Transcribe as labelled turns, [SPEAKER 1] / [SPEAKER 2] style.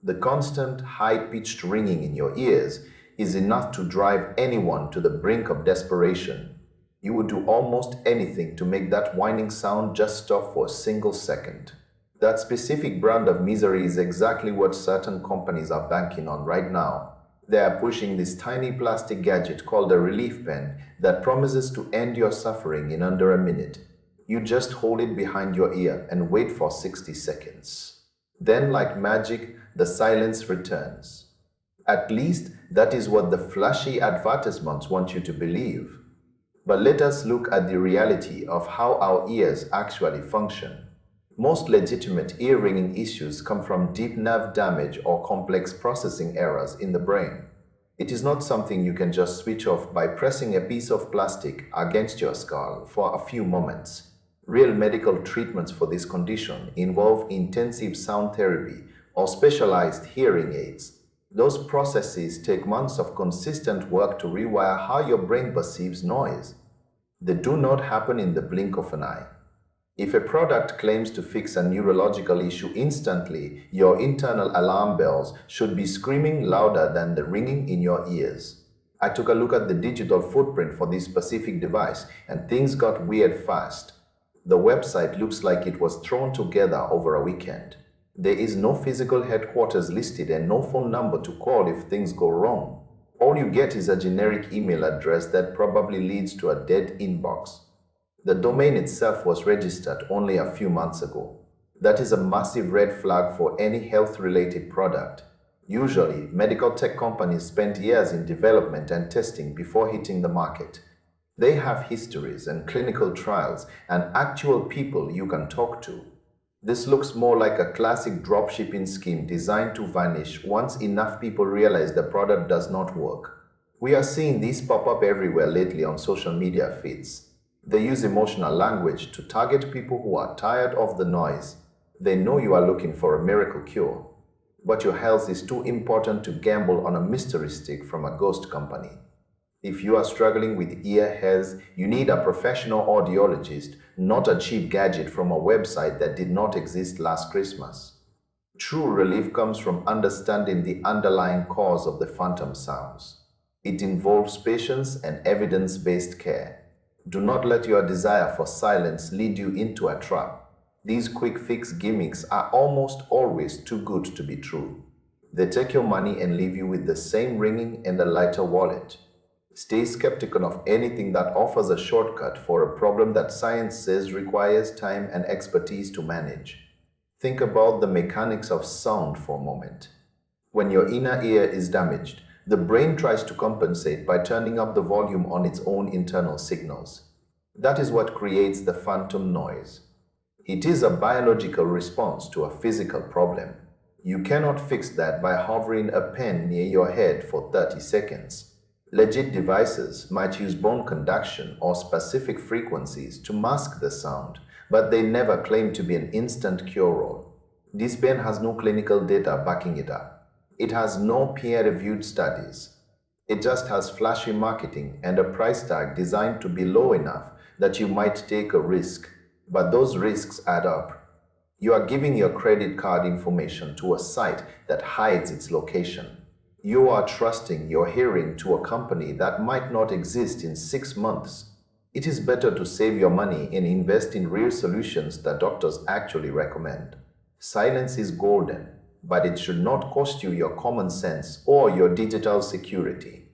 [SPEAKER 1] The constant, high-pitched ringing in your ears is enough to drive anyone to the brink of desperation. You would do almost anything to make that whining sound just stop for a single second. That specific brand of misery is exactly what certain companies are banking on right now. They are pushing this tiny plastic gadget called a relief pen that promises to end your suffering in under a minute. You just hold it behind your ear and wait for 60 seconds. Then, like magic, the silence returns. At least that is what the flashy advertisements want you to believe. But let us look at the reality of how our ears actually function. Most legitimate ear ringing issues come from deep nerve damage or complex processing errors in the brain. It is not something you can just switch off by pressing a piece of plastic against your skull for a few moments. Real medical treatments for this condition involve intensive sound therapy or specialized hearing aids. Those processes take months of consistent work to rewire how your brain perceives noise. They do not happen in the blink of an eye. If a product claims to fix a neurological issue instantly, your internal alarm bells should be screaming louder than the ringing in your ears. I took a look at the digital footprint for this specific device, and things got weird fast. The website looks like it was thrown together over a weekend. There is no physical headquarters listed and no phone number to call if things go wrong. All you get is a generic email address that probably leads to a dead inbox. The domain itself was registered only a few months ago. That is a massive red flag for any health-related product. Usually, medical tech companies spend years in development and testing before hitting the market. They have histories and clinical trials and actual people you can talk to. This looks more like a classic dropshipping scheme designed to vanish once enough people realize the product does not work. We are seeing these pop up everywhere lately on social media feeds. They use emotional language to target people who are tired of the noise. They know you are looking for a miracle cure, but your health is too important to gamble on a mystery stick from a ghost company. If you are struggling with ear hairs, you need a professional audiologist, not a cheap gadget from a website that did not exist last Christmas. True relief comes from understanding the underlying cause of the phantom sounds. It involves patience and evidence-based care. Do not let your desire for silence lead you into a trap. These quick fix gimmicks are almost always too good to be true. They take your money and leave you with the same ringing and a lighter wallet. Stay skeptical of anything that offers a shortcut for a problem that science says requires time and expertise to manage. Think about the mechanics of sound for a moment. When your inner ear is damaged, the brain tries to compensate by turning up the volume on its own internal signals. That is what creates the phantom noise. It is a biological response to a physical problem. You cannot fix that by hovering a pen near your head for 30 seconds. Legit devices might use bone conduction or specific frequencies to mask the sound, but they never claim to be an instant cure-all. This pen has no clinical data backing it up. It has no peer-reviewed studies. It just has flashy marketing and a price tag designed to be low enough that you might take a risk, but those risks add up. You are giving your credit card information to a site that hides its location. You are trusting your hearing to a company that might not exist in 6 months. It is better to save your money and invest in real solutions that doctors actually recommend. Silence is golden, but it should not cost you your common sense or your digital security.